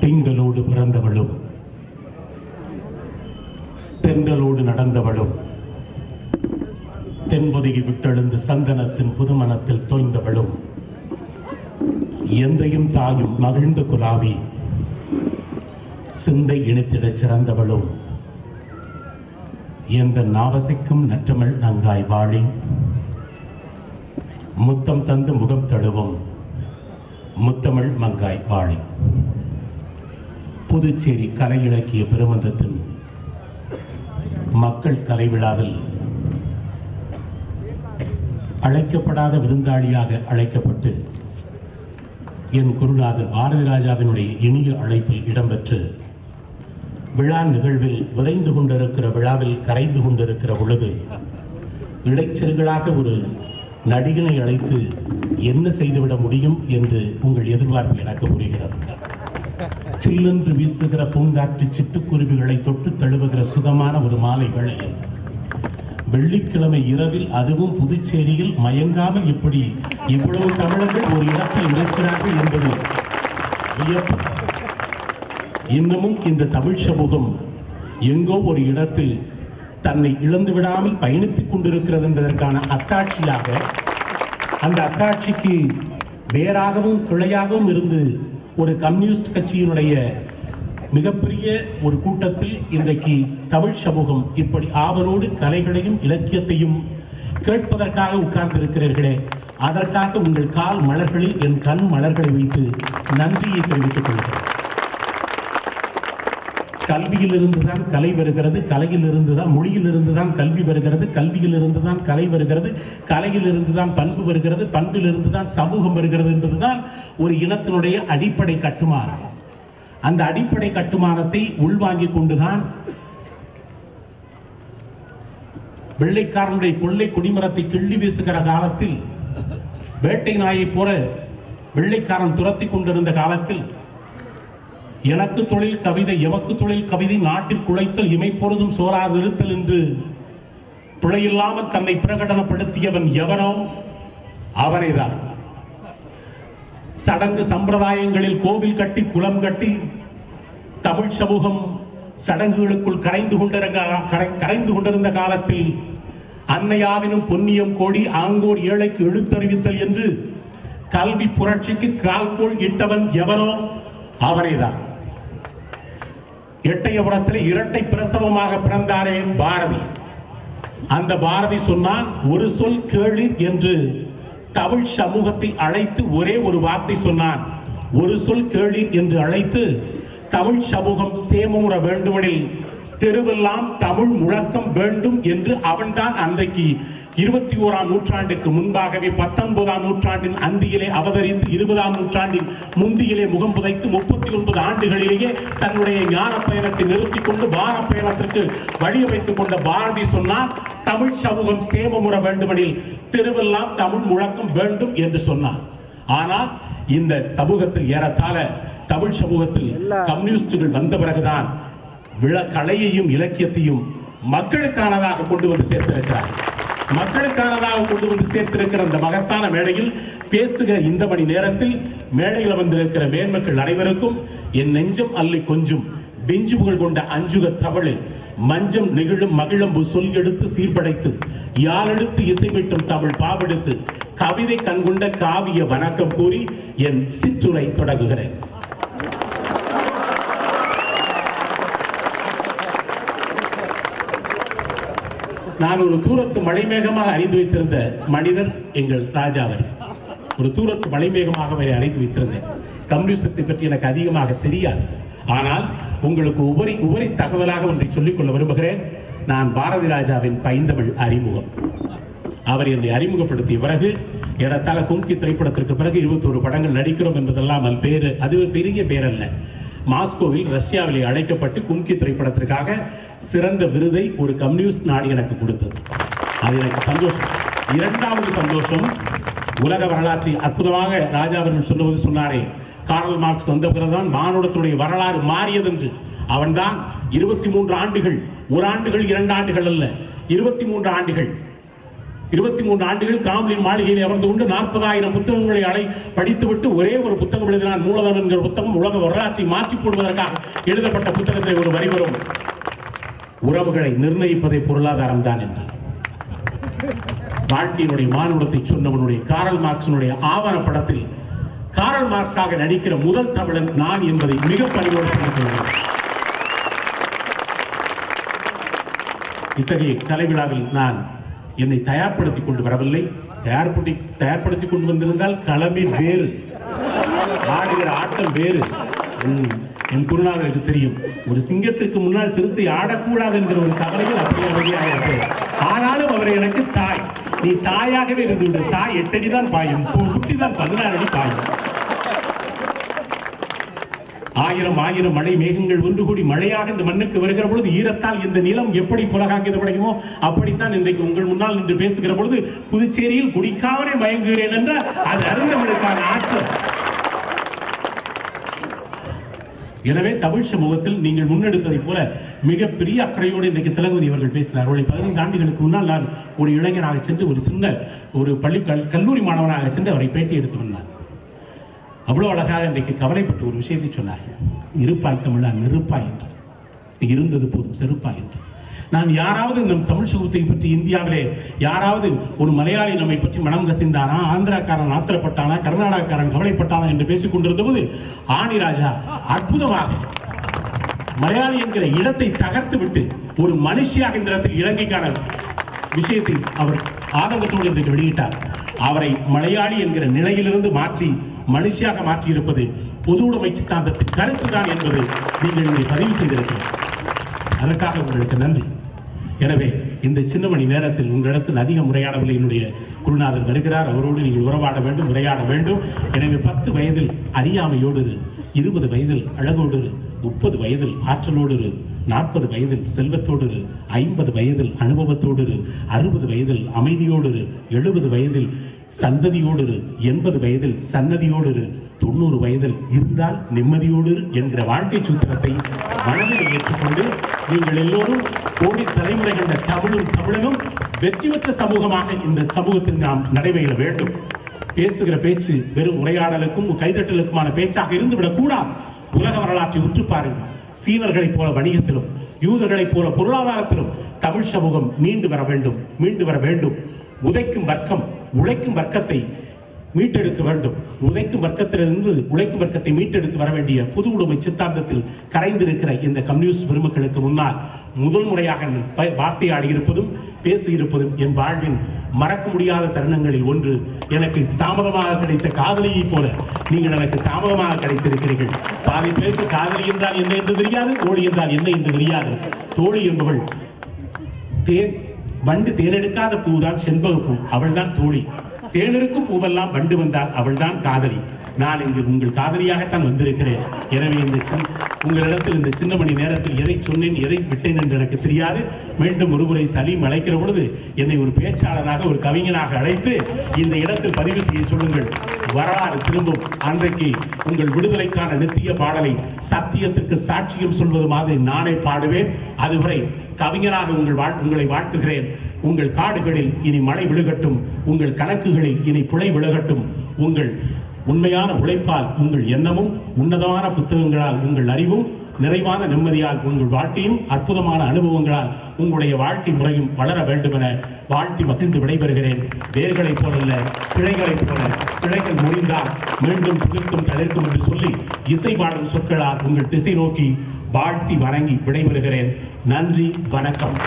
திங்களோடு பிறந்தவளும் தென்றலோடு நடந்தவளும் தென்பொதுகி விட்டெழுந்து சந்தனத்தின் புதுமணத்தில் தோய்ந்தவளும் எந்தையும் தாயும் மகிழ்ந்த குலாவி சிந்தை இணைத்திடச் சிறந்தவளும் எந்த நாவசைக்கும் நற்றமிழ் நங்காய் வாழி முத்தம் தந்து முகம் தழுவும் முத்தமிழ் மங்காய் வாழி. புதுச்சேரி கலை இலக்கிய பெருமன்றத்தின் மக்கள் கலை விழாவில் அழைக்கப்படாத விருந்தாளியாக அழைக்கப்பட்டு என் குருநாதர் பாரதி ராஜாவினுடைய இனிய அழைப்பில் இடம்பெற்று விழா நிகழ்வில் விரைந்து கொண்டிருக்கிற விழாவில் கரைந்து கொண்டிருக்கிற பொழுது இடைச்சல்களாக ஒரு நடிகனை அழைத்து என்ன செய்துவிட முடியும் என்று உங்கள் எதிர்பார்ப்பு எனக்கு புரிகிறது. சில்லென்று வீசுகிற பூங்காற்று சிட்டுக்குருவிகளை தொட்டு தழுவுகிற சுகமான ஒரு மாலை வேளையில் வெள்ளிக்கிழமை இரவில் அதுவும் புதுச்சேரியில் மயங்காமல் இப்படி இவ்வளவு தமிழர்கள் ஒரு இடத்தில் இருக்கிறார்கள் என்பது வியப்பு. இன்னமும் இந்த தமிழ் சமூகம் எங்கோ ஒரு இடத்தில் தன்னை இழந்து விடாமல் பயணித்துக் கொண்டிருக்கிறது என்பதற்கான அத்தாட்சியாக, அந்த அத்தாட்சிக்கு வேறாகவும் கிளையாகவும் இருந்து ஒரு கம்யூனிஸ்ட் கட்சியினுடைய மிகப்பெரிய ஒரு கூட்டத்தில் இன்றைக்கு தமிழ் சமூகம் இப்படி ஆவலோடு கலைகளையும் இலக்கியத்தையும் கேட்பதற்காக உட்கார்ந்திருக்கிறீர்களே, அதற்காக உங்கள் கால் மலர்களில் என் கண் மலர்களை வைத்து நன்றியை தெரிவித்துக் கொள்கிறேன். கல்வியில் இருந்துதான் கலை வருகிறது, கலையில் இருந்துதான் மொழியில் இருந்துதான் கல்வி வருகிறது, கல்வியில் இருந்துதான் கலை வருகிறது, கலையில் இருந்துதான் பண்பு வருகிறது, பண்பில் இருந்துதான் சமூகம் வருகிறது என்பதுதான் ஒரு இனத்தினுடைய அடிப்படை கட்டுமானம். அந்த அடிப்படை கட்டுமானத்தை உள்வாங்கிக் கொண்டுதான் வெள்ளைக்காரனுடைய கொள்ளை கொடிமரத்தை கிள்ளி வீசுகிற காலத்தில், வேட்டை நாயை போல வெள்ளைக்காரன் துரத்தி கொண்டிருந்த காலத்தில், எனக்கு தொழில் கவிதை எவக்கு தொழில் கவிதை நாட்டில் குழைத்தல் இமைப்பொழுதும் சோறாது இருத்தல் என்று பிழையில்லாமல் தன்னை பிரகடனப்படுத்தியவன் எவனோ அவனைதான். சடங்கு சம்பிரதாயங்களில் கோவில் கட்டி குளம் கட்டி தமிழ் சமூகம் சடங்குகளுக்குள் கரைந்து கொண்டிருந்த காலத்தில் அன்னையாவினும் பொன்னியம் கோடி ஆங்கோர் ஏழைக்கு எழுத்தறிவித்தல் என்று கல்வி புரட்சிக்கு கால்கோள் இட்டவன் எவனோ அவனைதான். எட்டயபுரத்தில் இரட்டை பிரசவமாக பிறந்தாரே பாரதி. அந்த பாரதி சொன்னான், ஒரு சொல் கேளீர் என்று தமிழ் சமூகத்தை அழைத்து ஒரே ஒரு வார்த்தை சொன்னான். ஒரு சொல் கேளீர் என்று அழைத்து தமிழ் சமூகம் சேமமுற வேண்டுமெனில் தெருவெல்லாம் தமிழ் முழக்கம் வேண்டும் என்று அவன்தான் அன்றைக்கு 21ஆம் நூற்றாண்டுக்கு முன்பாகவே 19ஆம் நூற்றாண்டின் அந்தியிலே அவதரித்து 20ஆம் நூற்றாண்டின் முந்தியிலே முகம் புதைத்து 39 ஆண்டுகளிலேயே தன்னுடைய ஞான பயணத்தை நிறுத்திக் கொண்டு வான பயணத்திற்கு வழியமைத்துக் கொண்ட பாரதி சொன்னார், தமிழ் சமூகம் சேமமுற வேண்டுமெனில் தெருவெல்லாம் தமிழ் முழக்கம் வேண்டும் என்று சொன்னார். ஆனால் இந்த சமூகத்தில் ஏறத்தாழ தமிழ் சமூகத்தில் கம்யூனிஸ்டுகள் வந்த பிறகுதான் கலையையும் இலக்கியத்தையும் மக்களுக்கானதாக கொண்டு வந்து சேர்த்திருக்கிறார். மக்களுக்கானதாக கொண்டு வந்து சேர்த்திருக்கிற அந்த மகத்தான மேடையில் பேசுகிற இந்த மணி நேரத்தில் மேடையில் வந்திருக்கிற மேன்மக்கள் அனைவருக்கும் என் நெஞ்சம் அல்லை கொஞ்சம் வெஞ்சுபுகள் கொண்ட அஞ்சுக தமிழில் மஞ்சம் நெகிழும் மகிழம்பு சொல் எடுத்து சீர்படைத்து யாழெடுத்து இசைவிட்டும் தமிழ் பாவெடுத்து கவிதை கண்கொண்ட காவிய வணக்கம் கூறி என் சிற்றுரை தொடங்குகிறேன். நான் ஒரு தூரத்து மலைமேகமாக அறிந்து வைத்திருந்த மனிதர் எங்கள் ராஜாவை. ஒரு தூரத்து மலைமேகமாக அறிந்து வைத்திருந்தேன். கம்யூனிசத்தை பற்றி எனக்கு அதிகமாக தெரியாது. ஆனால் உங்களுக்கு உபரி தகவலாக ஒன்றை சொல்லிக்கொள்ள விரும்புகிறேன். நான் பாரதி ராஜாவின் பைந்தமிழ் அறிமுகம். அவர் என்னை அறிமுகப்படுத்திய பிறகு ஏறத்தாழ கும்கி திரைப்படத்திற்கு பிறகு 21 படங்கள் நடிக்கிறோம் என்பதெல்லாம் அது பெரிய பேரல்ல. மாஸ்கோவில் ரஷ்யாவிலே அழைக்கப்பட்டு கும்கி திரைப்படத்திற்காக சிறந்த விருதை ஒரு கம்யூனிஸ்ட் நாடு எனக்கு கொடுத்தது. அது எனக்கு சந்தோஷம். இரண்டாவது சந்தோஷம், உலக வரலாற்றில் அற்புதமாக ராஜா அவர்கள் சொல்லுவது சொன்னாரே, கார்ல் மார்க்ஸ் வந்த பிறகுதான் மானுடத்துடைய வரலாறு மாறியது என்று. அவன்தான் 23 ஆண்டுகள், ஒரு ஆண்டுகள் 2 ஆண்டுகள் அல்ல, 23 ஆண்டுகள் 23 ஆண்டுகள் கிராம்லின் மாளிகையில் அமர்ந்து கொண்டு 40,000 புத்தகங்களை படித்துவிட்டு ஒரே ஒரு புத்தகம் எழுதினான். மூலதனம் என்கிற புத்தகம் உலக வரலாற்றை மாற்றி போடுவதற்காக எழுதப்பட்ட புத்தகத்தில் ஒரு வரி வரும், உறவுகளை நிர்ணயிப்பதை பொருளாதாரம் தான் என்று. வாழ்க்கையினுடைய மானுடத்தை சொன்னவனுடைய காரல் மார்க்ஸினுடைய ஆவண படத்தில் காரல் மார்க்ஸாக நடிக்கிற முதல் தமிழன் நான் என்பதை மிக பணிவோடு சொல்லிக் இத்தகைய கலை விழாவில் நான் என்னை தயார்படுத்திக் கொண்டு வரவில்லை. தயார்படுத்திக் கொண்டு வந்திருந்தால் களமே வேறு, ஆடுகிற ஆட்டம் வேறு. என் குருநாதருக்கு தெரியும், ஒரு சிங்கத்திற்கு முன்னால் சிறுத்தை ஆடக்கூடாது என்கிற ஒரு கவலையில் அப்படியே. ஆனாலும் அவரை எனக்கு தாய், நீ தாயாகவே இருந்து, தாய் 8 அடி தான் பாயும், குட்டி தான் 16 அடி பாயும். ஆயிரம் மழை மேகங்கள் ஒன்று கூடி மழையாக இந்த மண்ணுக்கு வருகிற பொழுது ஈரத்தால் இந்த நிலம் எப்படி புலகாக்கியப்படுமோ அப்படித்தான் இன்றைக்கு உங்கள் முன்னால் நின்று பேசுகிற பொழுது புதுச்சேரியில் குடிக்காமலே மயங்குகிறேன் என்றால் அது அறிந்தவர்களுக்கான ஆற்றல். எனவே தமிழ் சமூகத்தில் நீங்கள் முன்னெடுத்ததை போல மிகப்பெரிய அக்கறையோடு இன்றைக்கு திலகவதி அவர்கள் பேசினார். 15 ஆண்டுகளுக்கு முன்னால் நான் ஒரு இளைஞராக சென்று ஒரு சின்ன ஒரு கல்லூரி மாணவனாக சென்று அவரை பேட்டி எடுத்து வந்தார். அவ்வளவு அழகாக இன்றைக்கு கவலைப்பட்ட ஒரு விஷயத்தை சொன்னார்கள். இருப்பாய் தமிழா நெருப்பாய் என்று, இருந்தது போதும் செருப்பாய் என்று. நான் யாராவது நம் தமிழ் சமூகத்தை பற்றி இந்தியாவிலே யாராவது ஒரு மலையாளி நம்மை பற்றி மனம் கசிந்தானா, ஆந்திராக்காரன் ஆத்திரப்பட்டானா, கர்நாடகக்காரன் கவலைப்பட்டானா என்று பேசிக் கொண்டிருந்த போது ஆணிராஜா அற்புதமாக மலையாளி என்கிற இடத்தை தகர்த்து விட்டு ஒரு மனுஷியாக இந்த இடத்தில் இலங்கைக்கான விஷயத்தை அவர் ஆதங்கத்தோடு இன்றைக்கு வெளியிட்டார். அவரை மலையாளி என்கிற நிலையிலிருந்து மாற்றி மனுஷியாக மாற்றி இருப்பது பொது உடைமை சித்தாந்தத்தின் கருத்துதான் என்பது நீங்கள் இதை பதிவு செய்திருக்கிறீர்கள். அதற்காக உங்களுக்கு நன்றி. எனவே இந்த சின்ன மணி நேரத்தில் உங்களிடத்தில் அதிக உரையாடவில்லை. என்னுடைய குருநாதர் வருகிறார், அவரோடு நீங்கள் உறவாட வேண்டும், உரையாட வேண்டும். எனவே 10 வயதில் அறியாமையோடு, 20 வயதில் அழகோடு, 30 வயதில் ஆற்றலோடு, 40 வயதில் செல்வத்தோடு, 50 வயதில் அனுபவத்தோடு, 60 வயதில் அமைதியோடு, 70 வயதில் சந்ததியோடு, 80 வயதில் சன்னதியோடு, 90 வயதில் இருந்தால் நிம்மதியோடு என்கிற வாழ்க்கை சூத்திரத்தை மனதில் ஏற்றுக்கொண்டு நீங்கள் எல்லோரும் கோடி தலைமுறை கண்ட தமிழனும் வெற்றி பெற்ற சமூகமாக இந்த சமூகத்தில் நாம் நடைபெற வேண்டும். பேசுகிற பேச்சு வெறும் உரையாடலுக்கும் கைதட்டலுக்குமான பேச்சாக இருந்துவிடக் கூடாது. உலக வரலாற்றை உற்று பாருங்கள். சீனர்களைப் போல வணிகத்திலும், யூதர்களைப் போல பொருளாதாரத்திலும் தமிழ் சமூகம் மீண்டு வர வேண்டும். உழைக்கும் வர்க்கத்தை மீட்டெடுக்க வேண்டும். உழைக்கும் வர்க்கத்திலிருந்து உழைக்கும் வர்க்கத்தை மீட்டெடுத்து வர வேண்டிய புது உடைமை சித்தாந்தத்தில் கரைந்திருக்கிற இந்த கம்யூனிஸ்ட் பெருமக்களுக்கு முன்னால் முதல் முறையாக வார்த்தையாடி இருப்பதும் பேசியிருப்பதும் என் வாழ்வின் மறக்க முடியாத தருணங்களில் ஒன்று. எனக்கு தாமதமாக கிடைத்த காதலியை போல நீங்கள் எனக்கு தாமதமாக கிடைத்திருக்கிறீர்கள். பாதி பேருக்கு காதலி என்றால் என்ன என்று தெரியாது, தோழி என்றால் என்ன என்று தெரியாது. தோழி என்பவள் வண்டு தேனெடுக்காத பூதான் செண்பக பூ, அவள் தான் தோழி. தேனெடுக்கும் பூவெல்லாம் வண்டு வந்தால் அவள் தான் காதலி. நான் இங்கு உங்கள் காதலியாகத்தான் வந்திருக்கிறேன். எனவே உங்களிடத்தில் இந்த சின்ன மணி நேரத்தில் எதை சொன்னேன், எதை விட்டேன் என்று எனக்கு தெரியாது. மீண்டும் ஒருமுறை சலீம் அழைக்கிற பொழுது என்னை ஒரு பேச்சாளராக, ஒரு கவிஞனாக அழைத்து இந்த இடத்தில் பதிவு செய்ய சொல்லுங்கள். வரலாறு திரும்பும். அன்றைக்கு உங்கள் விடுதலைக்கான நித்திய பாடலை சத்தியத்திற்கு சாட்சியம் சொல்வது மாதிரி நானே பாடுவேன். அதுவரை கவிஞராக உங்களை வாழ்த்துகிறேன். உங்கள் காடுகளில் இனி மழை விழுகட்டும், உங்கள் கணக்குகளில் இனி பிழை விழுகட்டும். உங்கள் உண்மையான உழைப்பால், உங்கள் எண்ணமும், உன்னதமான புத்தகங்களால் உங்கள் அறிவும், நிறைவான நிம்மதியால் உங்கள் வாழ்க்கையும், அற்புதமான அனுபவங்களால் உங்களுடைய வாழ்க்கை முறையும் வளர வேண்டும் என வாழ்த்தி மகிழ்ந்து விடைபெறுகிறேன். வேர்களைப் போலல்ல, பிழைகளைப் போல. பிழைகள் முடிந்தால் மீண்டும் துளிர்க்கும் தளிர்க்கும் என்று சொல்லி இசை பாடும் சொற்களால் உங்கள் திசை நோக்கி வாழ்த்தி வணங்கி விடைபெறுகிறேன். நன்றி, வணக்கம்.